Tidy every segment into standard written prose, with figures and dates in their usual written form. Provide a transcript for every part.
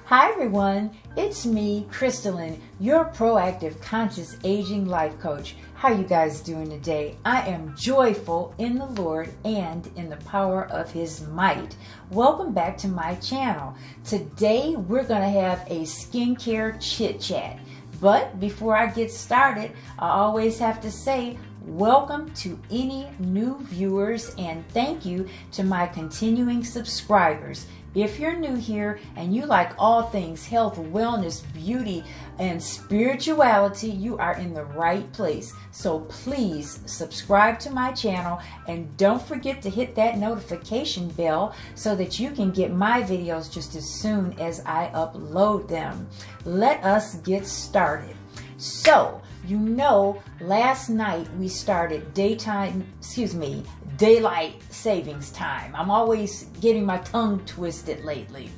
Hi everyone, it's me, Christallin, your proactive conscious aging life coach. How you guys doing today? I am joyful in the Lord and in the power of His might. Welcome back to my channel. Today we're going to have a skincare chit chat. But before I get started, I always have to say welcome to any new viewers and thank you to my continuing subscribers. If you're new here and you like all things health, wellness, beauty, and spirituality, you are in the right place. So please subscribe to my channel and don't forget to hit that notification bell so that you can get my videos just as soon as I upload them. Let us get started. So, you know, last night we started daylight savings time. I'm always getting my tongue twisted lately.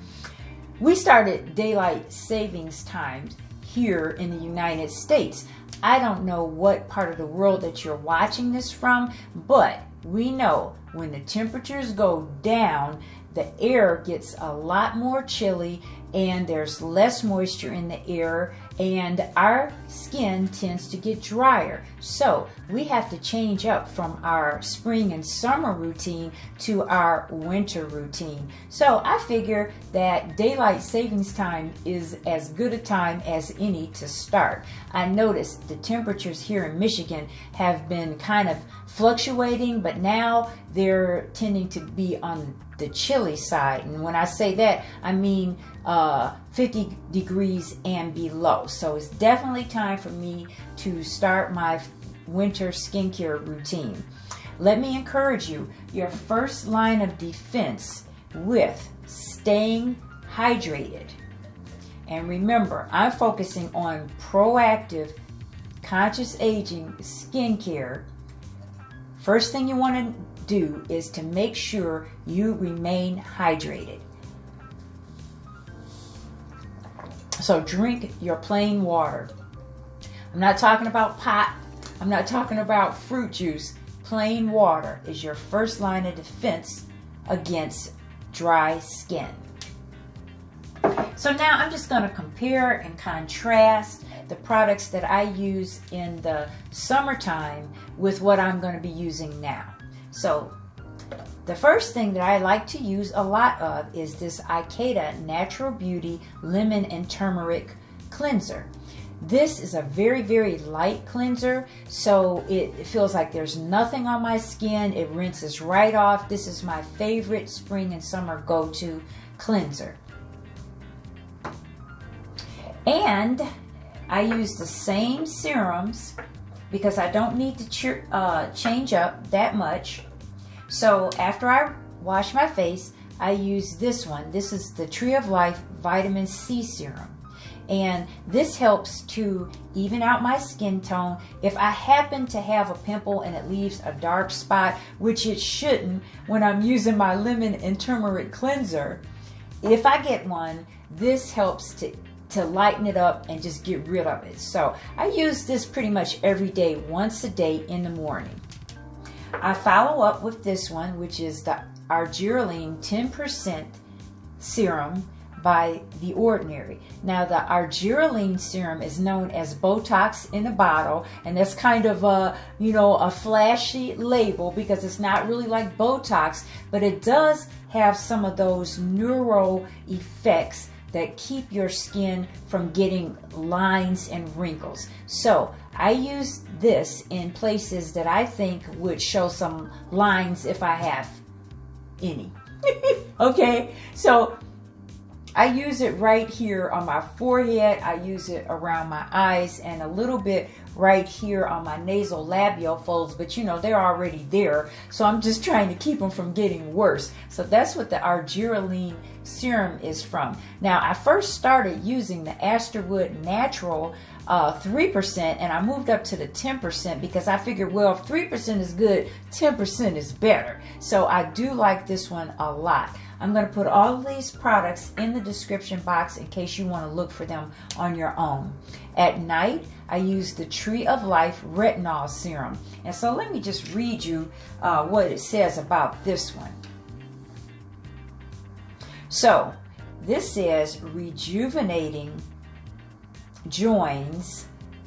We started daylight savings time here in the United States. I don't know what part of the world that you're watching this from, but we know when the temperatures go down, the air gets a lot more chilly and there's less moisture in the air and our skin tends to get drier. So we have to change up from our spring and summer routine to our winter routine. So I figure that daylight savings time is as good a time as any to start. I noticed the temperatures here in Michigan have been kind of fluctuating, but now they're tending to be on the chilly side. And when I say that, I mean 50 degrees and below. So it's definitely time for me to start my winter skincare routine. Let me encourage you, your first line of defense with staying hydrated. And remember, I'm focusing on proactive conscious aging skincare. First thing you want to do is to make sure you remain hydrated. So drink your plain water. I'm not talking about pop. I'm not talking about fruit juice. Plain water is your first line of defense against dry skin. So now I'm just going to compare and contrast the products that I use in the summertime with what I'm going to be using now. So the first thing that I like to use a lot of is this Ikada Natural Beauty Lemon and Turmeric Cleanser. This is a very, very light cleanser, so it feels like there's nothing on my skin. It rinses right off. This is my favorite spring and summer go-to cleanser. And I use the same serums because I don't need to change up that much. So after I wash my face, I use this one. This is the Tree of Life Vitamin C Serum. And this helps to even out my skin tone. If I happen to have a pimple and it leaves a dark spot, which it shouldn't when I'm using my lemon and turmeric cleanser, if I get one, this helps to lighten it up and just get rid of it. So I use this pretty much every day, once a day in the morning. I follow up with this one, which is the Argireline 10% serum by The Ordinary. Now the Argireline serum is known as Botox in a bottle, and that's kind of a flashy label because it's not really like Botox, but it does have some of those neuro effects that keep your skin from getting lines and wrinkles. So I use this in places that I think would show some lines if I have any. Okay, so I use it right here on my forehead. I use it around my eyes and a little bit right here on my nasal labial folds, but you know, they're already there. So I'm just trying to keep them from getting worse. So that's what the Argireline serum is from. Now, I first started using the Astorwood Natural 3%, and I moved up to the 10% because I figured, well, if 3% is good, 10% is better. So I do like this one a lot. I'm going to put all of these products in the description box in case you want to look for them on your own. At night, I use the Tree of Life Retinol Serum. And so let me just read you what it says about this one. So this says rejuvenating joins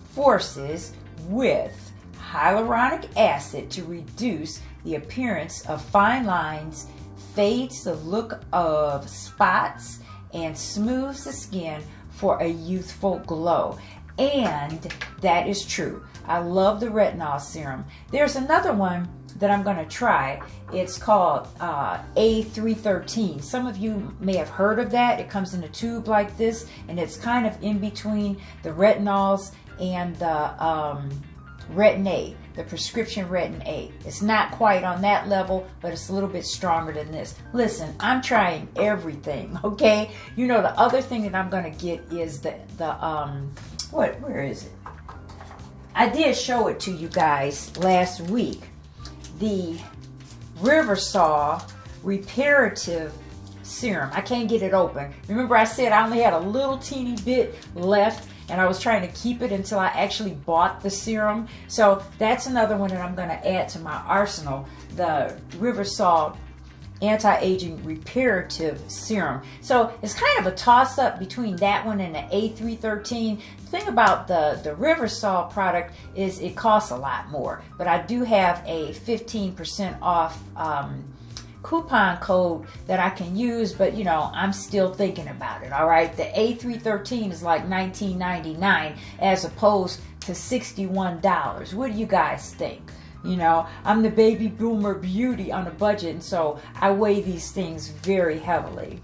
forces with hyaluronic acid to reduce the appearance of fine lines, fades the look of spots, and smooths the skin for a youthful glow. And that is true. I love the retinol serum. There's another one that I'm going to try. It's called A313. Some of you may have heard of that. It comes in a tube like this, and it's kind of in between the retinols and the Retin-A, the prescription Retin-A. It's not quite on that level, but it's a little bit stronger than this. Listen, I'm trying everything, okay? You know, the other thing that I'm going to get is where is it? I did show it to you guys last week. The Riversol Reparative Serum. I can't get it open. Remember I said I only had a little teeny bit left, and I was trying to keep it until I actually bought the serum. So that's another one that I'm going to add to my arsenal, the Riversol Anti-Aging Reparative Serum. So it's kind of a toss-up between that one and the A313. The thing about the Riversol product is it costs a lot more, but I do have a 15% off coupon code that I can use, but you know, I'm still thinking about it. All right, the A313 is like $19.99 as opposed to $61. What do you guys think? You know, I'm the baby boomer beauty on a budget, and so I weigh these things very heavily.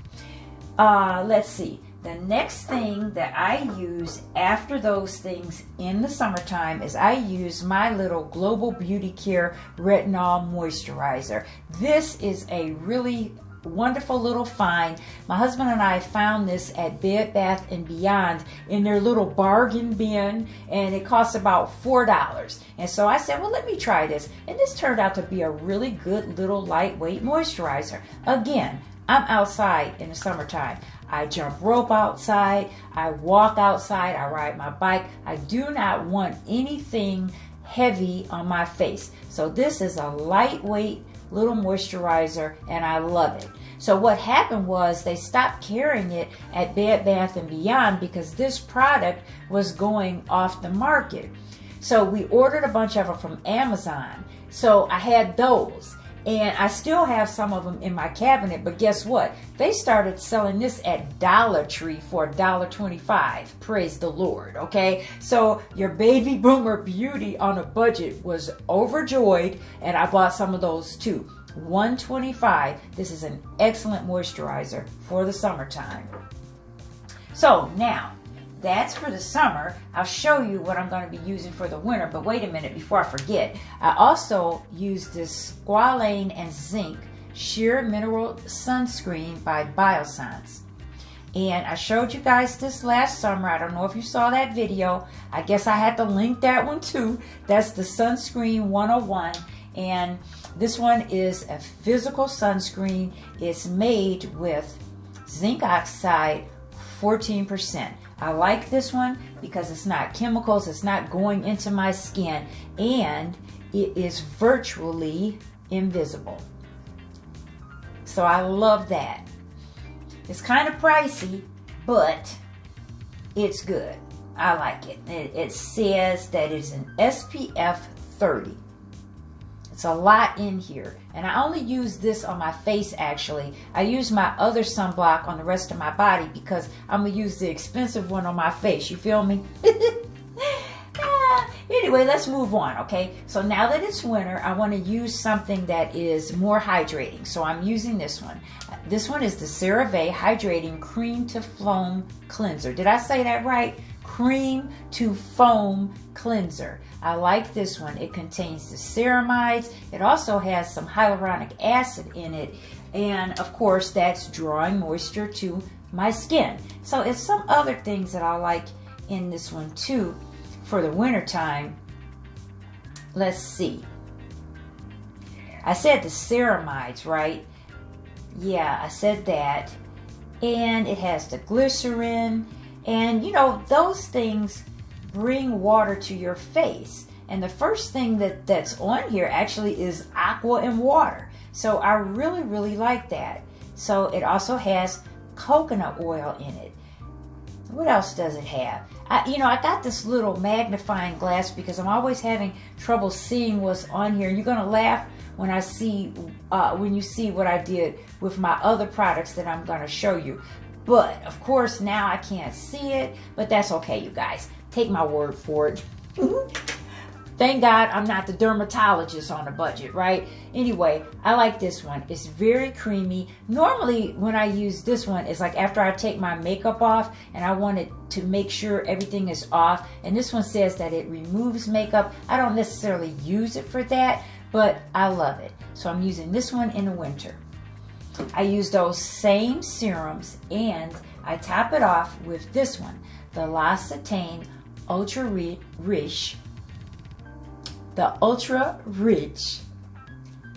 Let's see. The next thing that I use after those things in the summertime is I use my little Global Beauty Care Retinol Moisturizer. This is a really wonderful little find. My husband and I found this at Bed Bath & Beyond in their little bargain bin, and it costs about $4. And so I said, well, let me try this. And this turned out to be a really good little lightweight moisturizer. Again, I'm outside in the summertime. I jump rope outside, I walk outside, I ride my bike. I do not want anything heavy on my face. So this is a lightweight little moisturizer, and I love it. So what happened was they stopped carrying it at Bed Bath & Beyond because this product was going off the market. So we ordered a bunch of them from Amazon. So I had those, and I still have some of them in my cabinet, but guess what? They started selling this at Dollar Tree for $1.25. Praise the Lord, okay? So your baby boomer beauty on a budget was overjoyed, and I bought some of those too. $1.25. This is an excellent moisturizer for the summertime. So now, that's for the summer. I'll show you what I'm going to be using for the winter, but wait a minute before I forget. I also use this Squalane and Zinc Sheer Mineral Sunscreen by Biossance. And I showed you guys this last summer. I don't know if you saw that video. I guess I had to link that one too. That's the Sunscreen 101. And this one is a physical sunscreen. It's made with zinc oxide 14%. I like this one because it's not chemicals, it's not going into my skin, and it is virtually invisible. So I love that. It's kind of pricey, but it's good. I like it. It says that it's an SPF 30. It's a lot in here, and I only use this on my face actually. I use my other sunblock on the rest of my body because I'm going to use the expensive one on my face. You feel me? Anyway, let's move on, okay? So now that it's winter, I want to use something that is more hydrating. So I'm using this one. This one is the CeraVe Hydrating Cream to Foam Cleanser. Did I say that right? Cream to Foam Cleanser. I like this one. It contains the ceramides. It also has some hyaluronic acid in it. And of course, that's drawing moisture to my skin. So it's some other things that I like in this one too for the winter time. Let's see. I said the ceramides, right? Yeah, I said that. And it has the glycerin. And you know, those things bring water to your face. And the first thing that's on here actually is aqua and water. So I really, really like that. So it also has coconut oil in it. What else does it have? I got this little magnifying glass because I'm always having trouble seeing what's on here. You're gonna laugh when you see what I did with my other products that I'm gonna show you. But of course now I can't see it, but that's okay, you guys. Take my word for it. Thank God I'm not the dermatologist on a budget, right? Anyway, I like this one. It's very creamy. Normally, when I use this one, it's like after I take my makeup off and I wanted to make sure everything is off. And this one says that it removes makeup. I don't necessarily use it for that, but I love it. So I'm using this one in the winter. I use those same serums and I top it off with this one, the L'Occitane Ultra Rich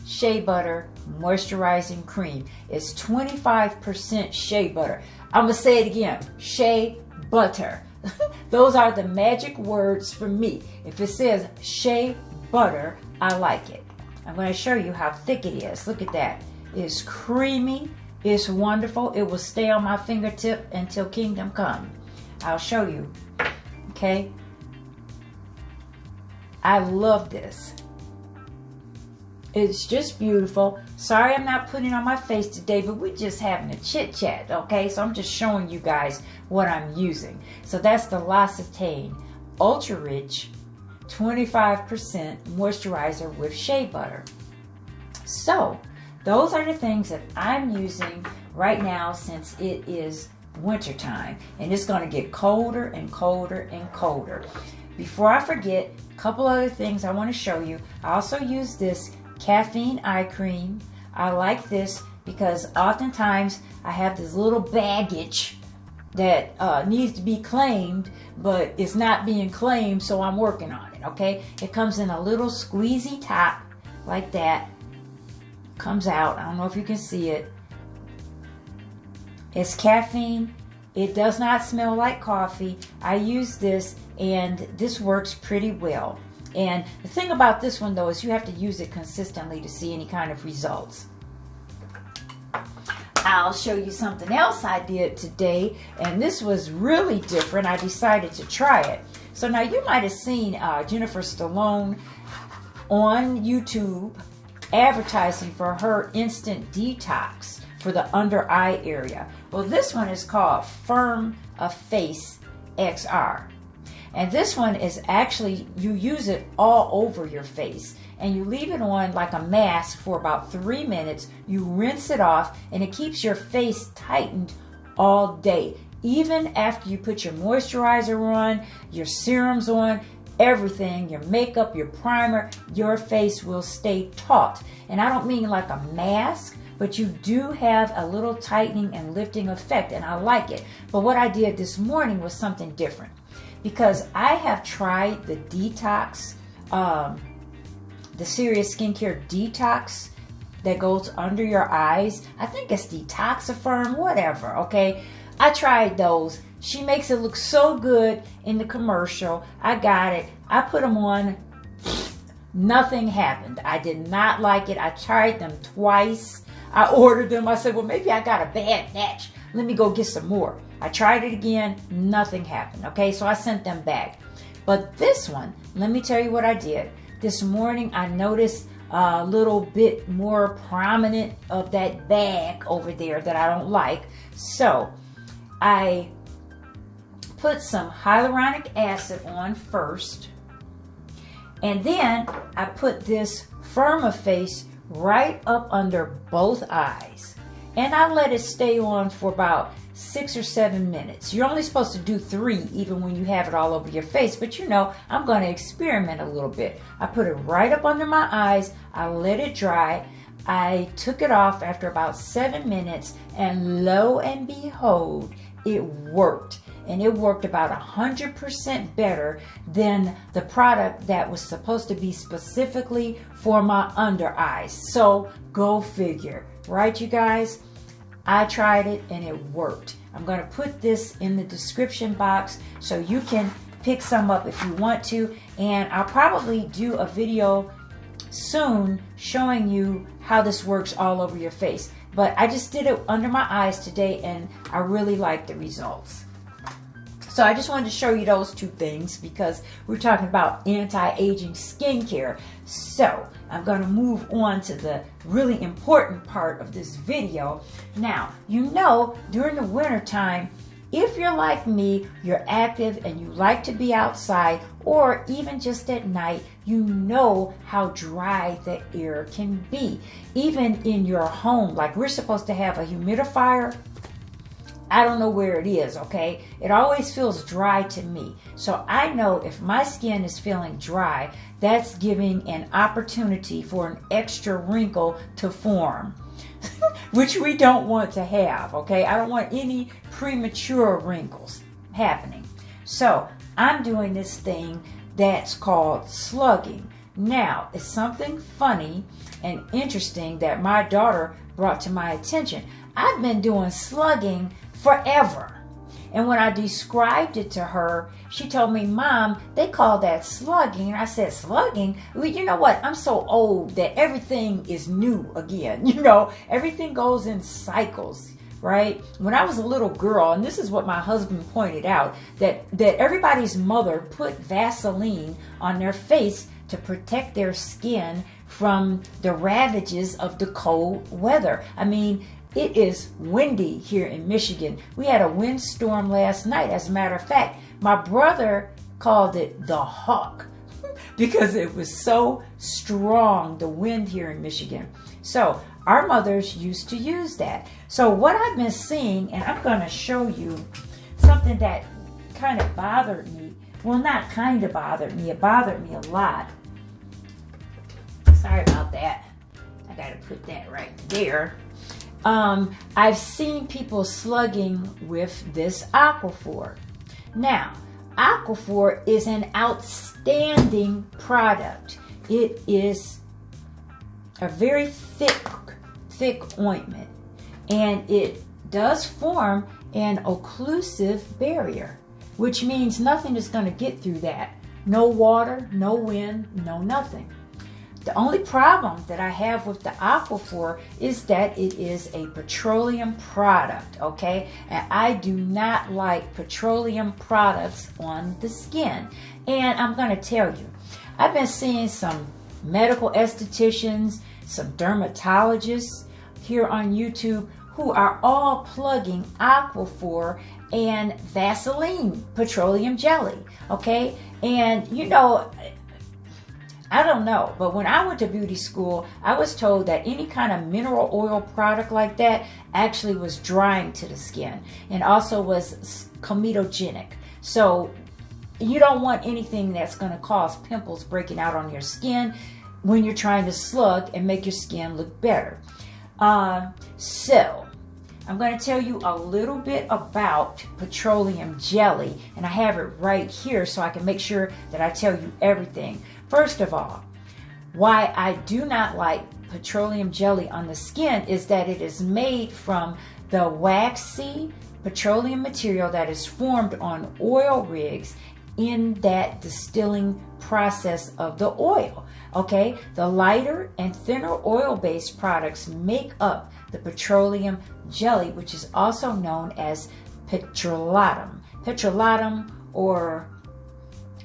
Shea Butter Moisturizing Cream. It's 25% shea butter. I'm going to say it again, shea butter. Those are the magic words for me. If it says shea butter, I like it. I'm going to show you how thick it is. Look at that. It's creamy. It's wonderful. It will stay on my fingertip until kingdom come. I'll show you. Okay. I love this. It's just beautiful. Sorry I'm not putting it on my face today, but we're just having a chit chat, okay? So I'm just showing you guys what I'm using. So that's the L'Occitane Ultra Rich 25% moisturizer with shea butter. So those are the things that I'm using right now since it is wintertime. And it's going to get colder and colder and colder. Before I forget, a couple other things I want to show you. I also use this Caffeine Eye Cream. I like this because oftentimes I have this little baggage that needs to be claimed, but it's not being claimed, so I'm working on it, okay? It comes in a little squeezy top like that. Comes out. I don't know if you can see it. It's caffeine. It does not smell like coffee. I use this and this works pretty well. And the thing about this one though is you have to use it consistently to see any kind of results. I'll show you something else I did today, and this was really different. I decided to try it. So now you might have seen Jennifer Stallone on YouTube advertising for her instant detox for the under eye area. Well, this one is called Firm of Face XR. And this one is actually, you use it all over your face and you leave it on like a mask for about 3 minutes. You rinse it off and it keeps your face tightened all day. Even after you put your moisturizer on, your serums on, everything, your makeup, your primer, your face will stay taut. And I don't mean like a mask, but you do have a little tightening and lifting effect, and I like it. But what I did this morning was something different, because I have tried the detox, the Serious Skincare Detox that goes under your eyes. I think it's Detoxifirm, whatever, okay? I tried those. She makes it look so good in the commercial. I got it. I put them on. Nothing happened. I did not like it. I tried them twice. I ordered them. I said, well, maybe I got a bad batch. Let me go get some more. I tried it again. Nothing happened. Okay, so I sent them back. But this one, let me tell you what I did. This morning, I noticed a little bit more prominent of that bag over there that I don't like. So I put some hyaluronic acid on first, and then I put this Firm-A-Face right up under both eyes, and I let it stay on for about 6 or 7 minutes. You're only supposed to do 3 even when you have it all over your face, but you know, I'm going to experiment a little bit. I put it right up under my eyes. I let it dry. I took it off after about 7 minutes, and lo and behold, it worked. And it worked about 100% better than the product that was supposed to be specifically for my under eyes. So go figure, right, you guys? I tried it and it worked. I'm going to put this in the description box so you can pick some up if you want to. And I'll probably do a video soon showing you how this works all over your face. but I just did it under my eyes today, and I really like the results. So I just wanted to show you those two things because we're talking about anti-aging skincare. So I'm going to move on to the really important part of this video. Now, you know, during the winter time, if you're like me, you're active and you like to be outside, or even just at night, you know how dry the air can be. Even in your home, like we're supposed to have a humidifier. I don't know where it is, okay? It always feels dry to me. So I know if my skin is feeling dry, that's giving an opportunity for an extra wrinkle to form, which we don't want to have, okay? I don't want any premature wrinkles happening. So I'm doing this thing that's called slugging. Now, it's something funny and interesting that my daughter brought to my attention. I've been doing slugging forever. And when I described it to her, she told me, Mom, they call that slugging. And I said, slugging? Well, you know what? I'm so old that everything is new again. You know, everything goes in cycles, right? When I was a little girl, and this is what my husband pointed out, that everybody's mother put Vaseline on their face to protect their skin from the ravages of the cold weather. I mean, it is windy here in Michigan. We had a windstorm last night. As a matter of fact, my brother called it the hawk because it was so strong, the wind here in Michigan. So our mothers used to use that. So what I've been seeing, and I'm going to show you something that kind of bothered me. Well, not kind of bothered me. It bothered me a lot. Sorry about that. I got to put that right there. I've seen people slugging with this Aquaphor. Now, Aquaphor is an outstanding product. It is a very thick ointment, and it does form an occlusive barrier, which means nothing is going to get through that. No water, no wind, no nothing. The only problem that I have with the Aquaphor is that it is a petroleum product, okay? And I do not like petroleum products on the skin. And I'm going to tell you, I've been seeing some medical estheticians, some dermatologists here on YouTube who are all plugging Aquaphor and Vaseline petroleum jelly, okay? And you know, I don't know, but when I went to beauty school, I was told that any kind of mineral oil product like that actually was drying to the skin and also was comedogenic. So you don't want anything that's going to cause pimples breaking out on your skin when you're trying to slug and make your skin look better. So I'm going to tell you a little bit about petroleum jelly, and I have it right here so I can make sure that I tell you everything. First of all, why I do not like petroleum jelly on the skin is that it is made from the waxy petroleum material that is formed on oil rigs in that distilling process of the oil. Okay, the lighter and thinner oil-based products make up the petroleum jelly, which is also known as petrolatum. Petrolatum or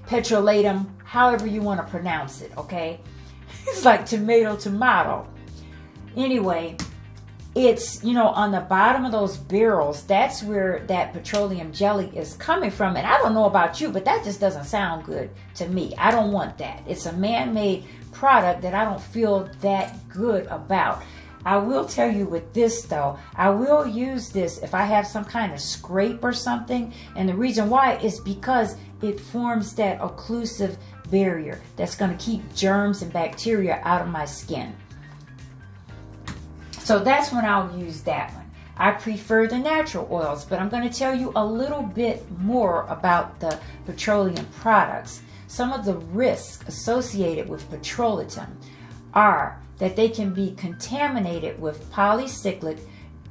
petrolatum, however you want to pronounce it, okay? It's like tomato. Anyway, it's, you know, on the bottom of those barrels, that's where that petroleum jelly is coming from. And I don't know about you, but that just doesn't sound good to me. I don't want that. It's a man-made product that I don't feel that good about. I will tell you with this though, I will use this if I have some kind of scrape or something. And the reason why is because it forms that occlusive barrier that's going to keep germs and bacteria out of my skin. So that's when I'll use that one. I prefer the natural oils, but I'm going to tell you a little bit more about the petroleum products. Some of the risks associated with petroleum are that they can be contaminated with polycyclic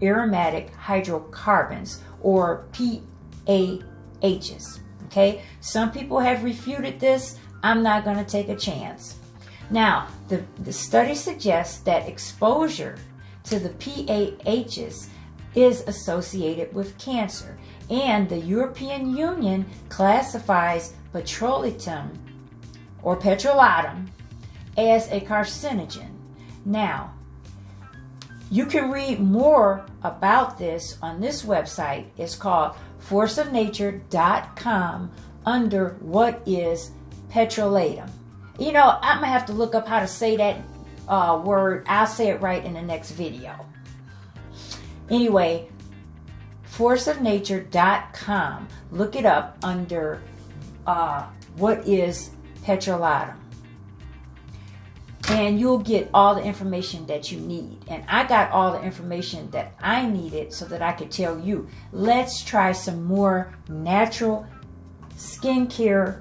aromatic hydrocarbons, or PAHs. Okay, some people have refuted this. I'm not going to take a chance. Now, the study suggests that exposure to the PAHs is associated with cancer. And the European Union classifies petrolatum or petrolatum as a carcinogen. Now, you can read more about this on this website. It's called forceofnature.com under what is petrolatum. You know, I'm going to have to look up how to say that word. I'll say it right in the next video. Anyway, forceofnature.com. Look it up under what is petrolatum. And you'll get all the information that you need. And I got all the information that I needed so that I could tell you, let's try some more natural skincare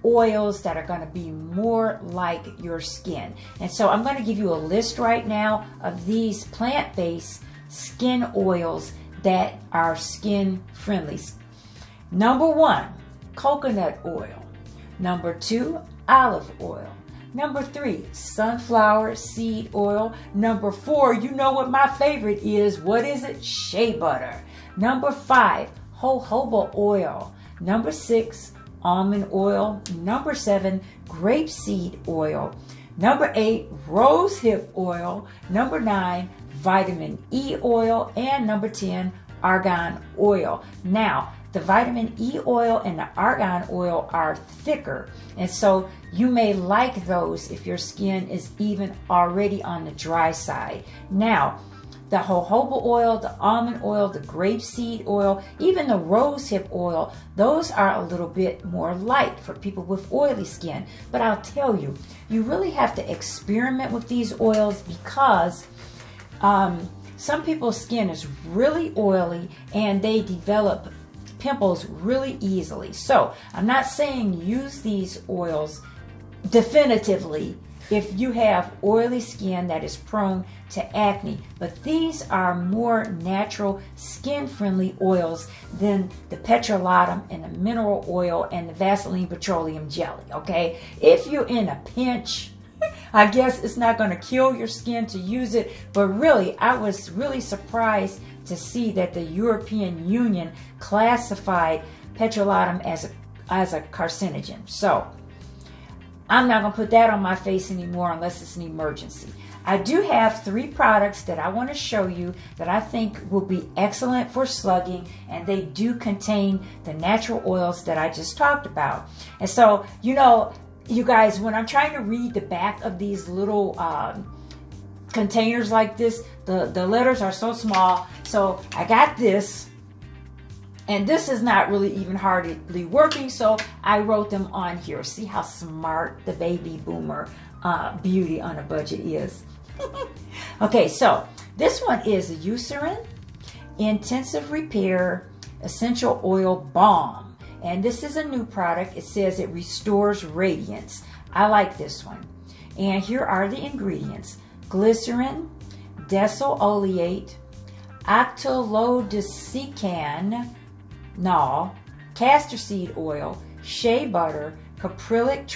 oils that are going to be more like your skin. And so I'm going to give you a list right now of these plant-based skin oils that are skin friendly. Number 1, coconut oil. Number 2, olive oil. Number 3, sunflower seed oil. Number 4, you know what my favorite is. What is it? Shea butter. Number 5, jojoba oil. Number 6, almond oil. Number 7, grapeseed oil. Number 8, rosehip oil. Number 9, vitamin E oil. And number 10, argan oil. Now, the vitamin E oil and the argan oil are thicker, and so you may like those if your skin is even already on the dry side. Now, the jojoba oil, the almond oil, the grapeseed oil, even the rosehip oil, those are a little bit more light for people with oily skin. But I'll tell you, you really have to experiment with these oils because some people's skin is really oily and they develop pimples really easily. So I'm not saying use these oils definitively if you have oily skin that is prone to acne, but these are more natural skin friendly oils than the petrolatum and the mineral oil and the Vaseline petroleum jelly. Okay, if you're in a pinch, I guess it's not going to kill your skin to use it, but really I was really surprised to see that the European Union classified petrolatum as a carcinogen. So I'm not going to put that on my face anymore unless it's an emergency. I do have 3 products that I want to show you that I think will be excellent for slugging, and they do contain the natural oils that I just talked about. And so, you know, you guys, when I'm trying to read the back of these little containers like this, the letters are so small. So I got this, and this is not really even hardly working, so I wrote them on here. See how smart the baby boomer beauty on a budget is. Okay, so this one is Eucerin Intensive Repair Essential Oil Balm, and this is a new product. It says it restores radiance. I like this one. And here are the ingredients: glycerin, decyl oleate, octolodeccan, castor seed oil, shea butter, caprylic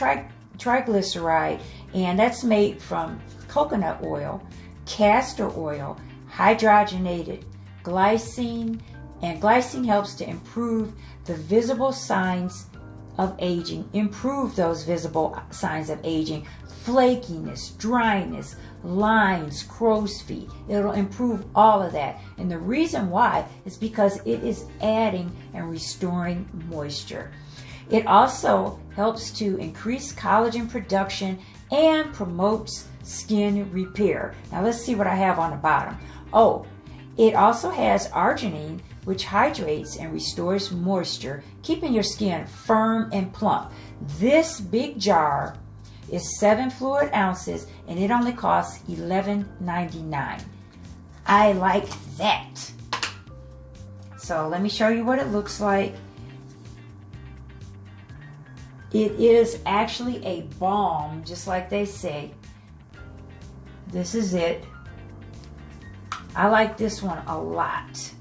triglyceride, and that's made from coconut oil, castor oil, hydrogenated glycine, and glycine helps to improve the visible signs of aging, improve those visible signs of aging, flakiness, dryness, lines, crow's feet. It'll improve all of that. And the reason why is because it is adding and restoring moisture. It also helps to increase collagen production and promotes skin repair. Now let's see what I have on the bottom. Oh, it also has arginine, which hydrates and restores moisture, keeping your skin firm and plump. This big jar is 7 fluid ounces, and it only costs $11.99. I like that. So let me show you what it looks like. It is actually a balm, just like they say. This is it. I like this one a lot.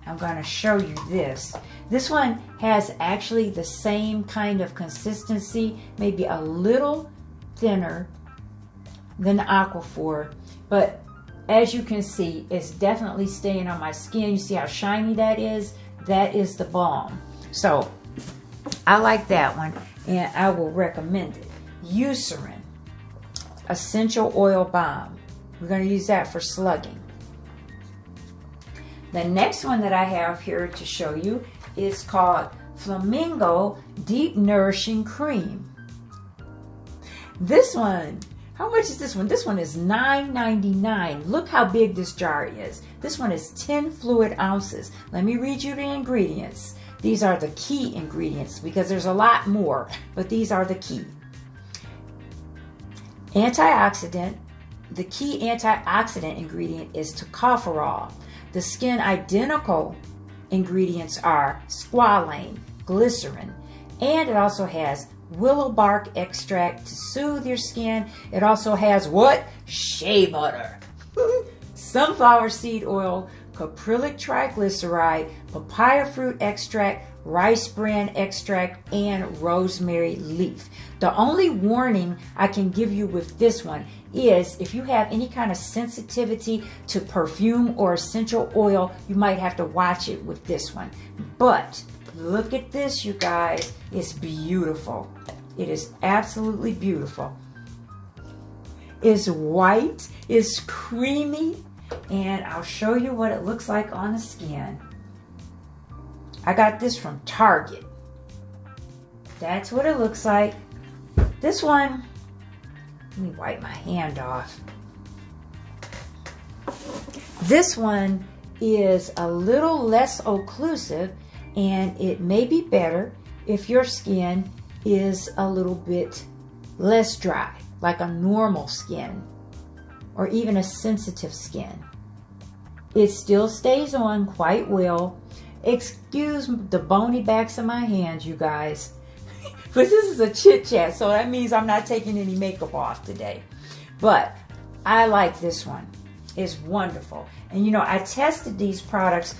I'm going to show you this. This one has actually the same kind of consistency, maybe a little thinner than Aquaphor, but as you can see, it's definitely staying on my skin. You see how shiny that is? That is the balm. So I like that one, and I will recommend it. Eucerin Essential Oil Balm. We're going to use that for slugging. The next one that I have here to show you is called Flamingo Deep Nourishing Cream. This one, how much is this one? This one is $9.99. Look how big this jar is. This one is 10 fluid ounces. Let me read you the ingredients. These are the key ingredients because there's a lot more, but these are the key. Antioxidant. The key antioxidant ingredient is tocopherol. The skin identical ingredients are squalane, glycerin, and it also has willow bark extract to soothe your skin. It also has what? Shea butter, sunflower seed oil, caprylic triglyceride, papaya fruit extract, rice bran extract, and rosemary leaf. The only warning I can give you with this one is if you have any kind of sensitivity to perfume or essential oil, you might have to watch it with this one. But look at this, you guys. It's beautiful. It is absolutely beautiful. It's white, it's creamy, and I'll show you what it looks like on the skin. I got this from Target. That's what it looks like. This one, let me wipe my hand off. This one is a little less occlusive, and it may be better if your skin is a little bit less dry, like a normal skin or even a sensitive skin. It still stays on quite well. Excuse the bony backs of my hands, you guys. But this is a chit chat, so that means I'm not taking any makeup off today. But I like this one. It's wonderful. And you know, I tested these products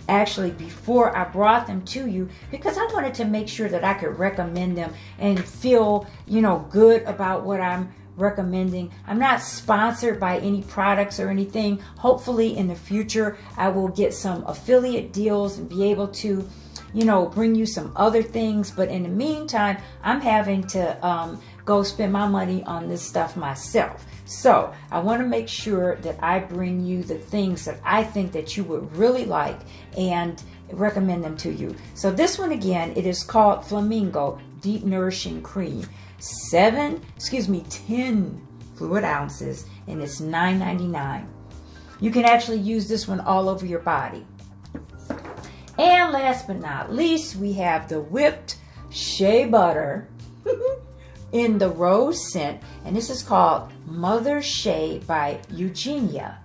actually before I brought them to you because I wanted to make sure that I could recommend them and feel, you know, good about what I'm recommending. I'm not sponsored by any products or anything. Hopefully in the future I will get some affiliate deals and be able to, you know, bring you some other things. But in the meantime, I'm having to go spend my money on this stuff myself. So I want to make sure that I bring you the things that I think that you would really like and recommend them to you. So this one again, it is called Flamingo Deep Nourishing Cream. 10 fluid ounces, and it's $9.99. You can actually use this one all over your body. And last but not least, we have the whipped shea butter in the rose scent, and this is called Mother Shea by Genia.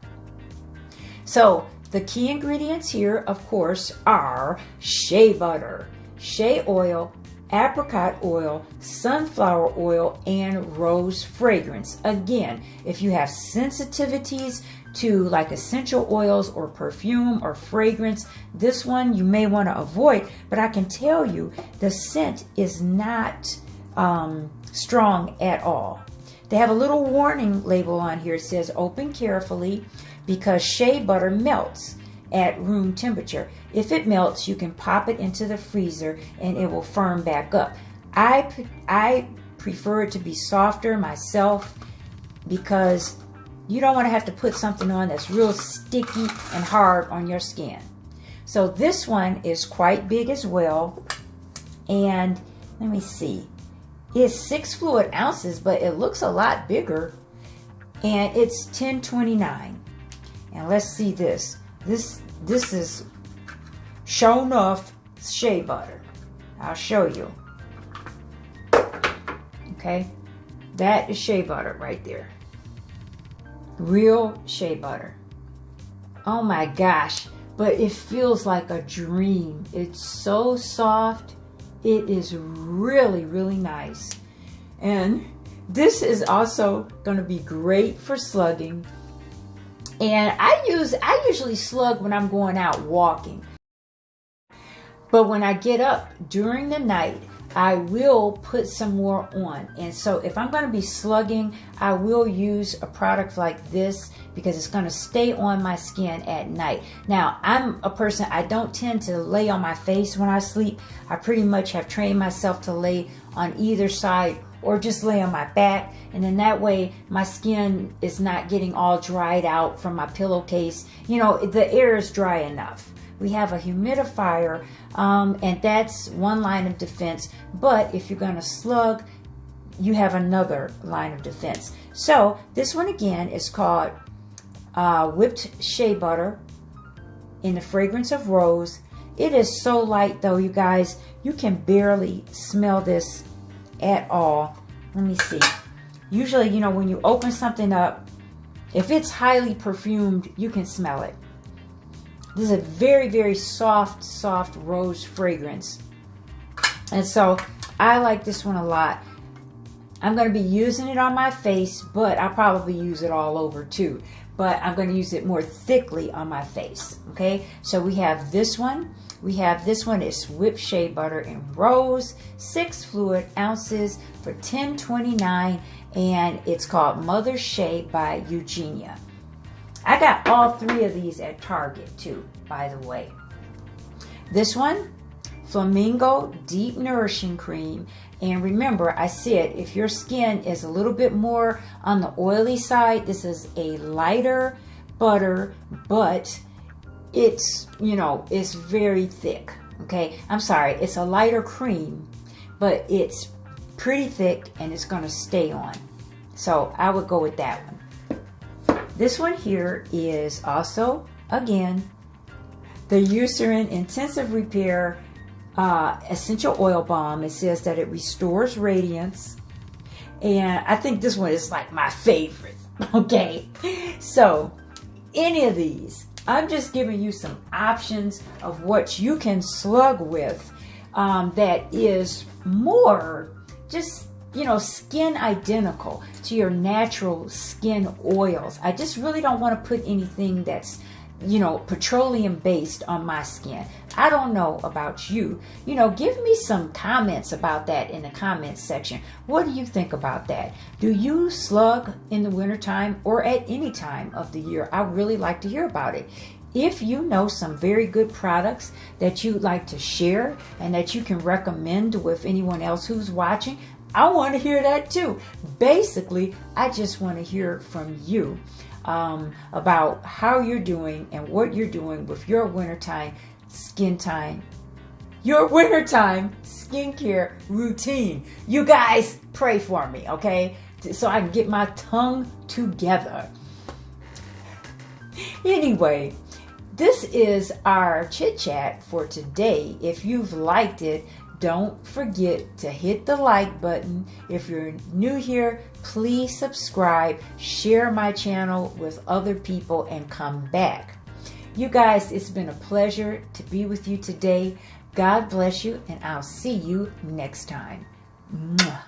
So the key ingredients here, of course, are shea butter, shea oil, apricot oil, sunflower oil, and rose fragrance. Again, if you have sensitivities to like essential oils or perfume or fragrance, this one you may want to avoid. But I can tell you the scent is not strong at all. They have a little warning label on here. It says open carefully because shea butter melts at room temperature. If it melts, you can pop it into the freezer and it will firm back up. I prefer it to be softer myself because you don't want to have to put something on that's real sticky and hard on your skin. So this one is quite big as well. And let me see. It's 6 fluid ounces, but it looks a lot bigger. And it's $10.29. And let's see this. This is sure enough shea butter. I'll show you. Okay, that is shea butter right there. Real shea butter. Oh my gosh, but it feels like a dream. It's so soft. It is really, really nice. And this is also going to be great for slugging. And I usually slug when I'm going out walking. But when I get up during the night, I will put some more on. And so if I'm going to be slugging, I will use a product like this because it's going to stay on my skin at night. Now, I'm a person, I don't tend to lay on my face when I sleep. I pretty much have trained myself to lay on either side or just lay on my back, and then that way my skin is not getting all dried out from my pillowcase. You know, the air is dry enough. We have a humidifier, and that's one line of defense, but if you're going to slug, you have another line of defense. So this one again is called whipped shea butter in the fragrance of rose. It is so light though, you guys, you can barely smell this at all. Let me see. Usually, you know, when you open something up, if it's highly perfumed, you can smell it. This is a very, very soft rose fragrance. And so I like this one a lot. I'm going to be using it on my face, but I'll probably use it all over too. But I'm going to use it more thickly on my face. Okay, so we have this one. We have this one is whipped shea butter in rose, 6 fluid ounces for $10.29, and it's called Mother Shea by Genia. I got all 3 of these at Target too, by the way. This one, Flamingo Deep Nourishing Cream. And remember, I said if your skin is a little bit more on the oily side, this is a lighter butter, but it's, you know, it's very thick. Okay, I'm sorry, it's a lighter cream, but it's pretty thick and it's going to stay on. So I would go with that one. This one here is also, again, the Eucerin Intensive Repair Essential Oil Balm. It says that it restores radiance. And I think this one is like my favorite. Okay, so any of these, I'm just giving you some options of what you can slug with that is more just, you know, skin identical to your natural skin oils. I just really don't want to put anything that's, you know, petroleum based on my skin. I don't know about you. You know, give me some comments about that in the comments section. What do you think about that? Do you slug in the wintertime or at any time of the year? I really like to hear about it. If you know some very good products that you'd like to share and that you can recommend with anyone else who's watching, I want to hear that too. Basically, I just want to hear from you about how you're doing and what you're doing with your wintertime skincare routine. You guys pray for me, okay? So I can get my tongue together. Anyway, this is our chit chat for today. If you've liked it, don't forget to hit the like button. If you're new here, please subscribe, share my channel with other people, and come back. You guys, it's been a pleasure to be with you today. God bless you, and I'll see you next time. Mwah.